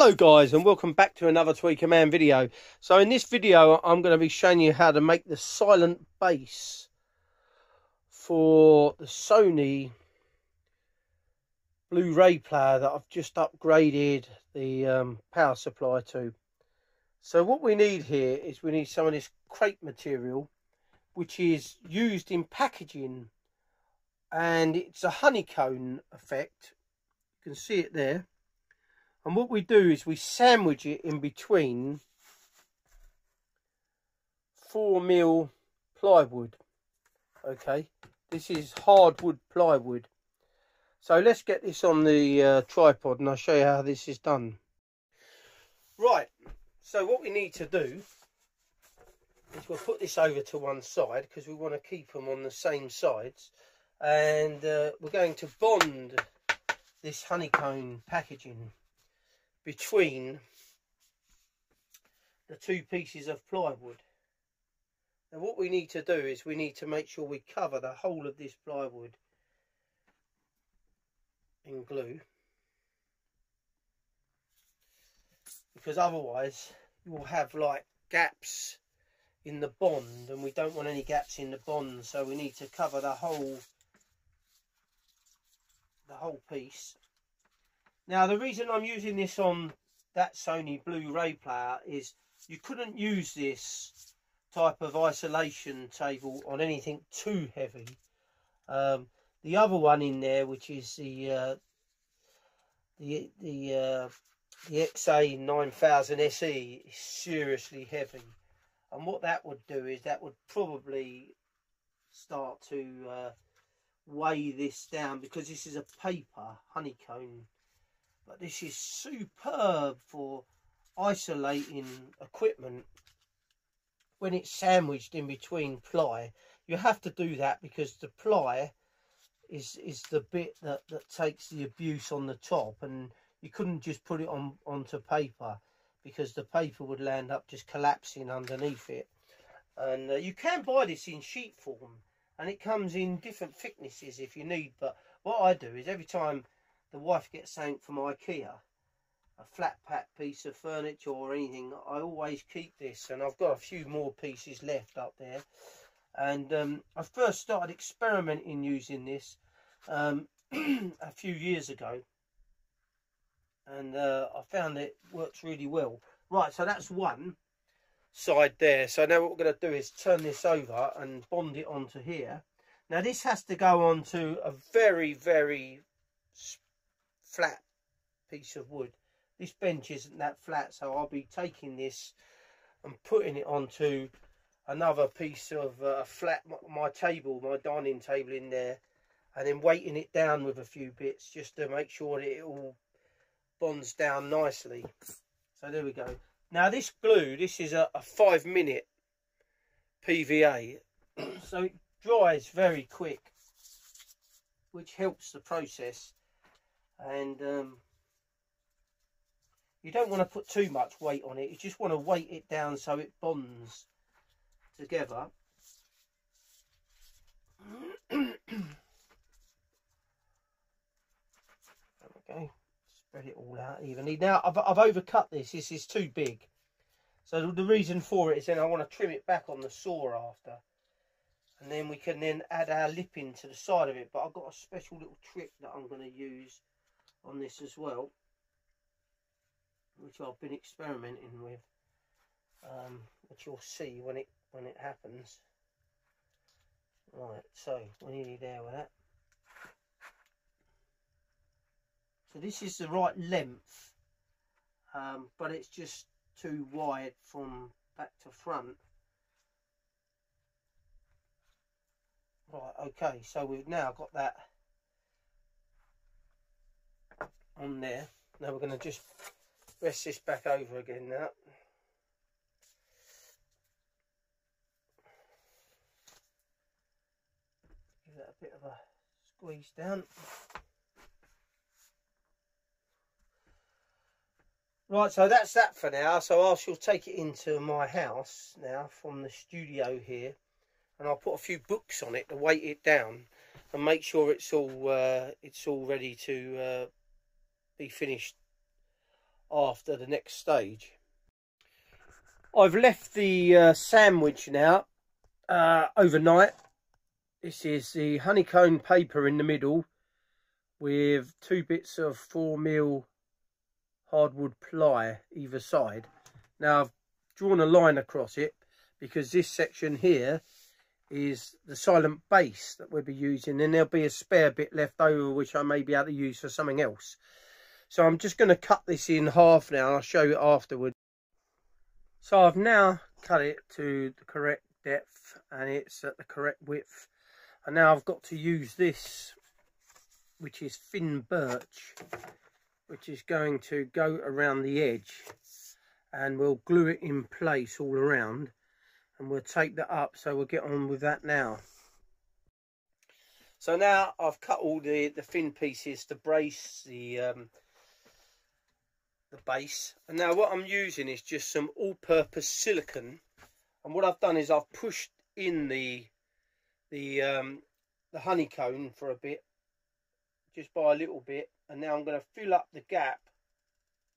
Hello guys, and welcome back to another Tweaker Man video. So in this video I'm going to be showing you how to make the silent bass for the Sony Blu-ray player that I've just upgraded the power supply to. So what we need here is we need some of this crepe material, which is used in packaging, and it's a honeycomb effect. You can see it there. And what we do is we sandwich it in between 4mm plywood. Okay, this is hardwood plywood. So let's get this on the tripod and I'll show you how this is done. Right, so what we need to do is we'll put this over to one side because we want to keep them on the same sides. And we're going to bond this honeycomb packaging between the two pieces of plywood. Now what we need to do is we need to make sure we cover the whole of this plywood in glue, because otherwise you will have like gaps in the bond, and we don't want any gaps in the bond, so we need to cover the whole piece. Now the reason I'm using this on that Sony Blu-ray player is you couldn't use this type of isolation table on anything too heavy. The other one in there, which is the XA 9000 SE, is seriously heavy, and what that would do is that would probably start to weigh this down, because this is a paper honeycomb. But this is superb for isolating equipment when it's sandwiched in between ply. You have to do that because the ply is the bit that takes the abuse on the top, and you couldn't just put it onto paper, because the paper would land up just collapsing underneath it. And you can buy this in sheet form, and it comes in different thicknesses if you need. But what I do is every time the wife gets something from IKEA, a flat pack piece of furniture or anything, I always keep this, and I've got a few more pieces left up there. And I first started experimenting using this a few years ago, and I found it works really well. Right, so that's one side there. So now what we're going to do is turn this over and bond it onto here. Now this has to go onto a very, very flat piece of wood. This bench isn't that flat, so I'll be taking this and putting it onto another piece of flat, my dining table in there, and then weighting it down with a few bits just to make sure that it all bonds down nicely. So there we go. Now this glue, this is a 5-minute PVA, so it dries very quick, which helps the process. And you don't want to put too much weight on it, you just want to weight it down so it bonds together. Okay, spread it all out evenly. Now I've overcut this. This is too big, so the reason for it is then I want to trim it back on the saw after, and then we can then add our lipping to the side of it. But I've got a special little trick that I'm going to use on this as well, which I've been experimenting with, which you'll see when it happens. Right, so we're nearly there with that. So this is the right length, but it's just too wide from back to front. Right, okay, so we've now got that on there. Now we're going to just rest this back over again now. Give that a bit of a squeeze down. Right, so that's that for now. So I shall take it into my house now from the studio here, and I'll put a few books on it to weight it down and make sure it's all ready to be finished after the next stage. I've left the sandwich now overnight. This is the honeycomb paper in the middle with 2 bits of 4mm hardwood ply either side. Now I've drawn a line across it because this section here is the silent base that we'll be using, and there'll be a spare bit left over which I may be able to use for something else. So I'm just going to cut this in half now, and I'll show you afterwards. So I've now cut it to the correct depth and it's at the correct width, and now I've got to use this, which is thin birch, which is going to go around the edge, and we'll glue it in place all around, and we'll take that up. So we'll get on with that now. So now I've cut all the thin pieces to brace the base, and now what I'm using is just some all-purpose silicone, and what I've done is I've pushed in the honeycomb for a bit, just by a little bit, and now I'm going to fill up the gap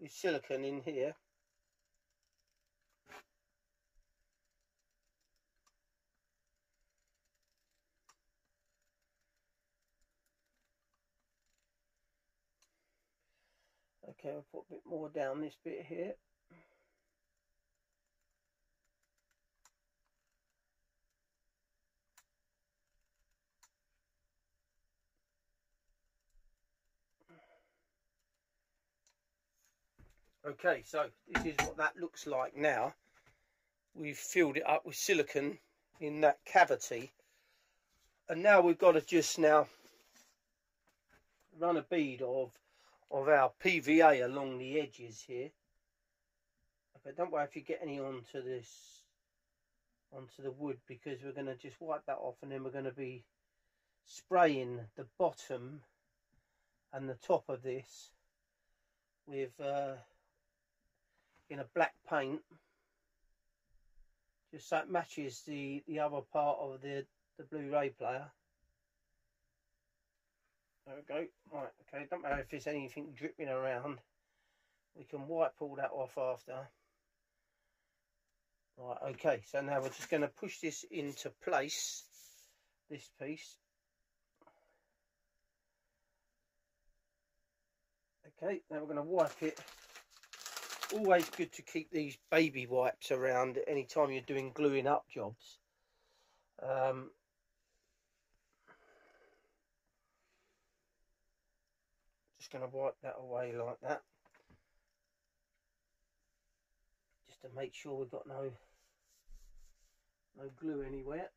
with silicone in here. Okay, I'll put a bit more down this bit here. Okay, so this is what that looks like now. We've filled it up with silicone in that cavity, and now we've got to just now run a bead of our PVA along the edges here. Okay, don't worry if you get any onto the wood, because we're going to just wipe that off, and then we're going to be spraying the bottom and the top of this with in a black paint, just so it matches the other part of the Blu-ray player. There we go. Right, okay, don't matter if there's anything dripping around, we can wipe all that off after. Right, okay, so now we're just going to push this into place, this piece. Okay, now we're going to wipe it. Always good to keep these baby wipes around any time you're doing gluing up jobs. Just going to wipe that away like that, just to make sure we've got no glue anywhere.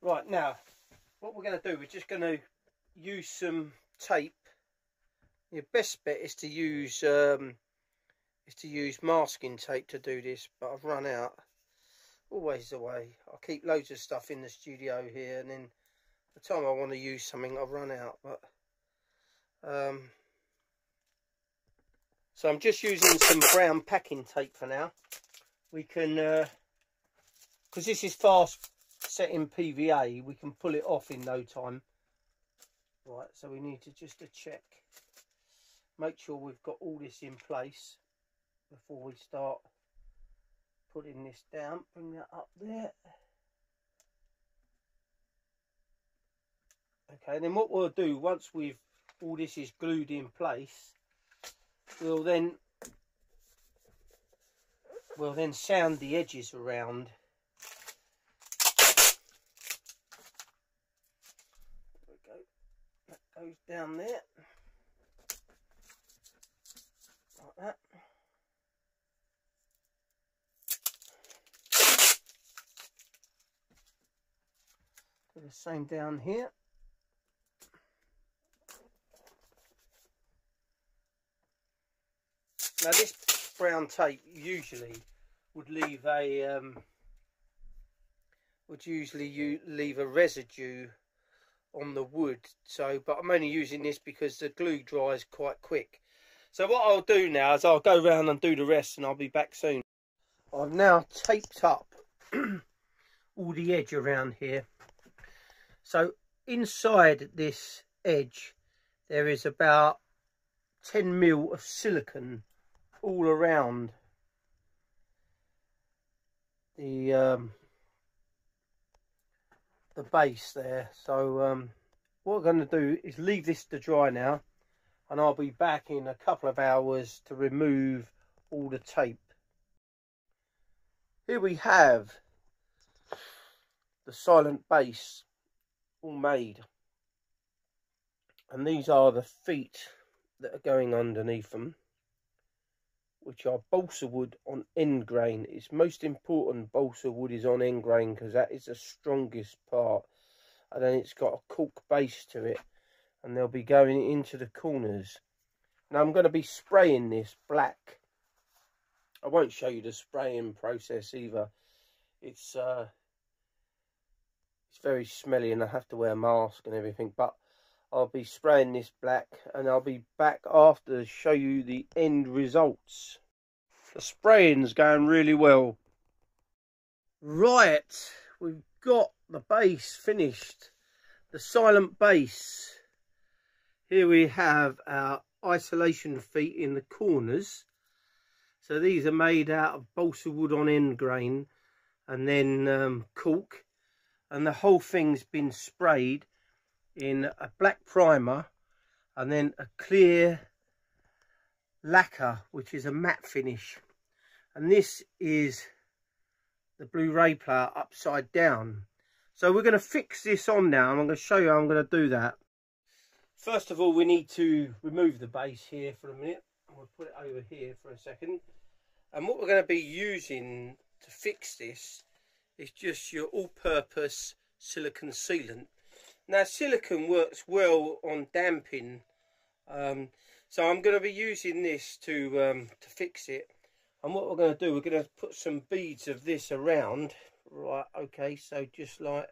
Right, now what we're going to do, we're just going to use some tape. Your best bet is to use masking tape to do this, but I've run out. Always the way. I keep loads of stuff in the studio here, and then the time I want to use something I've run out. But so I'm just using some brown packing tape for now. We can, because this is fast set in PVA, we can pull it off in no time. Right, so we need to just check, make sure we've got all this in place before we start putting this down. Bring that up there. Okay, then what we'll do, once all this is glued in place, we'll then sound the edges around. There we go. That goes down there like that. Do the same down here. Now this brown tape usually would leave a residue on the wood, so but I'm only using this because the glue dries quite quick. So what I'll do now is I'll go around and do the rest, and I'll be back soon. I've now taped up all the edge around here. So inside this edge there is about 10 mil of silicone all around the base there. So what we're going to do is leave this to dry now, and I'll be back in a couple of hours to remove all the tape. Here we have the silent base all made, and these are the feet that are going underneath them, which are balsa wood on end grain. It's most important balsa wood is on end grain because that is the strongest part, and then it's got a cork base to it, and they'll be going into the corners. Now I'm going to be spraying this black. I won't show you the spraying process either. It's very smelly and I have to wear a mask and everything, but I'll be spraying this black, and I'll be back after to show you the end results. The spraying's going really well. Right, we've got the base finished, the silent base. Here we have our isolation feet in the corners. So these are made out of balsa wood on end grain and then cork, and the whole thing's been sprayed in a black primer and then a clear lacquer, which is a matte finish. And this is the Blu-ray player upside down. So we're going to fix this on now, and I'm going to show you how I'm going to do that. First of all, we need to remove the base here for a minute. I'm going to put it over here for a second. And what we're going to be using to fix this is just your all-purpose silicone sealant. Now, silicone works well on damping, so I'm going to be using this to fix it. And what we're going to do, we're going to put some beads of this around. Right, okay, so just like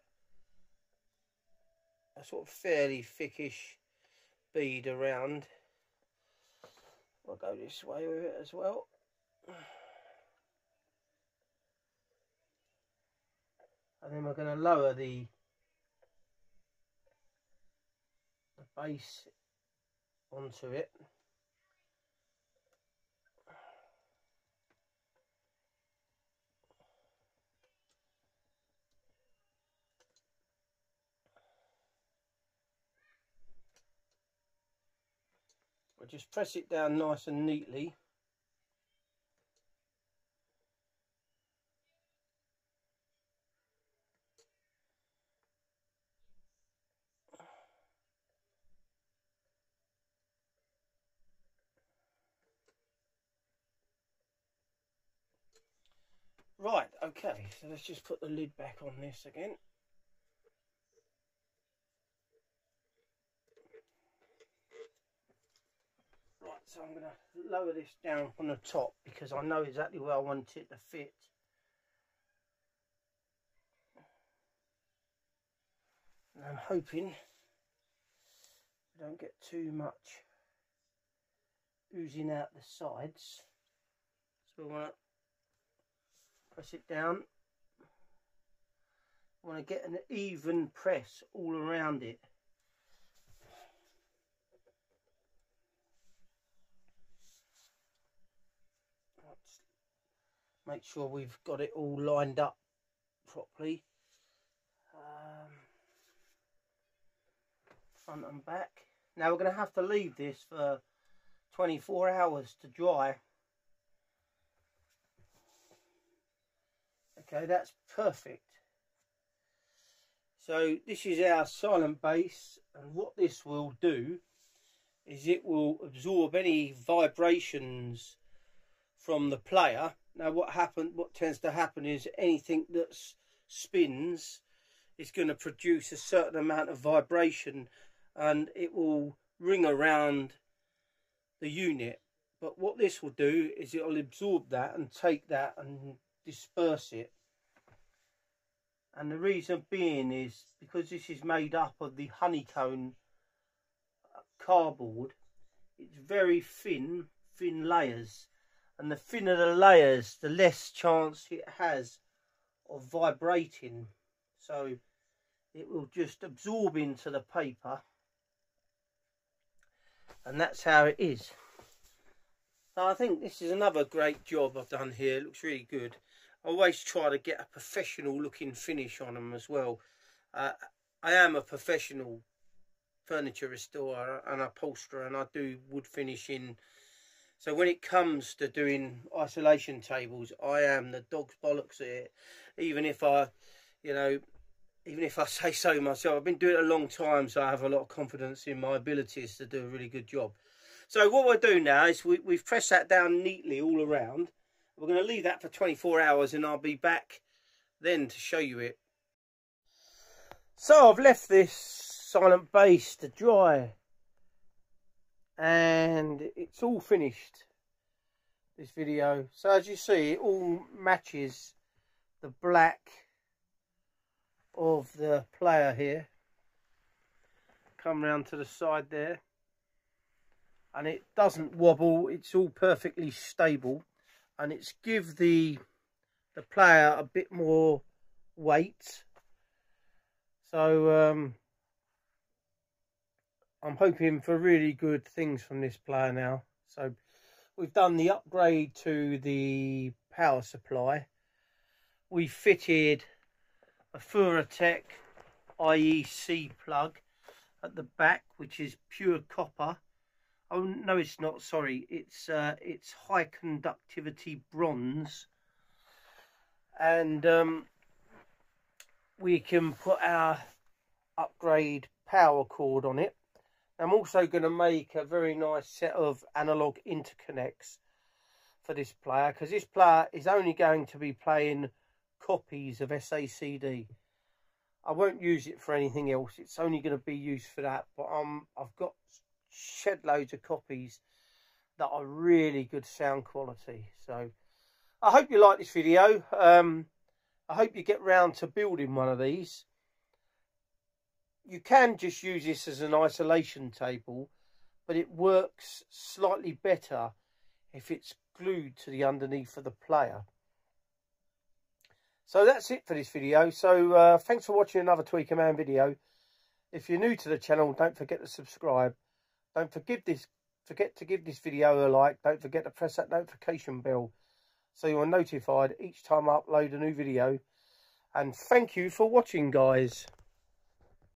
a sort of fairly thickish bead around. I'll go this way with it as well. And then we're going to lower the base onto it. We'll just press it down nice and neatly. Right, okay, so let's just put the lid back on this again. Right, so I'm going to lower this down from the top because I know exactly where I want it to fit. And I'm hoping I don't get too much oozing out the sides. So we want to press it down. I want to get an even press all around it. Let's make sure we've got it all lined up properly. Front and back. Now we're going to have to leave this for 24 hours to dry. Okay, that's perfect. So this is our silent base, and what this will do is it will absorb any vibrations from the player. Now what tends to happen is anything that spins is going to produce a certain amount of vibration, and it will ring around the unit. But what this will do is it will absorb that and take that and disperse it. And the reason being is because this is made up of the honeycomb cardboard. It's very thin layers, and the thinner the layers, the less chance it has of vibrating. So it will just absorb into the paper, and that's how it is. So I think this is another great job I've done here. It looks really good. I always try to get a professional looking finish on them as well. I am a professional furniture restorer and upholsterer, and I do wood finishing. So when it comes to doing isolation tables, I am the dog's bollocks at it. Even if I say so myself. I've been doing it a long time, so I have a lot of confidence in my abilities to do a really good job. So what we'll do now is we've pressed that down neatly all around. We're going to leave that for 24 hours, and I'll be back then to show you it. So I've left this silent base to dry, and it's all finished, this video. So as you see, it all matches the black of the player here. Come round to the side there, and it doesn't wobble. It's all perfectly stable, and it's give the player a bit more weight. So I'm hoping for really good things from this player now. So we've done the upgrade to the power supply. We fitted a Furatech IEC plug at the back, which is pure copper. Oh no, it's not, sorry, it's high conductivity bronze, and we can put our upgrade power cord on it. I'm also going to make a very nice set of analog interconnects for this player, because this player is only going to be playing copies of SACD. I won't use it for anything else. It's only going to be used for that. But I've got shed loads of copies that are really good sound quality. So I hope you like this video. I hope you get round to building one of these. You can just use this as an isolation table, but it works slightly better if it's glued to the underneath of the player. So that's it for this video. So thanks for watching another Tweaker Man video. If you're new to the channel, don't forget to subscribe. Don't forget to give this video a like. Don't forget to press that notification bell so you're notified each time I upload a new video. And thank you for watching, guys.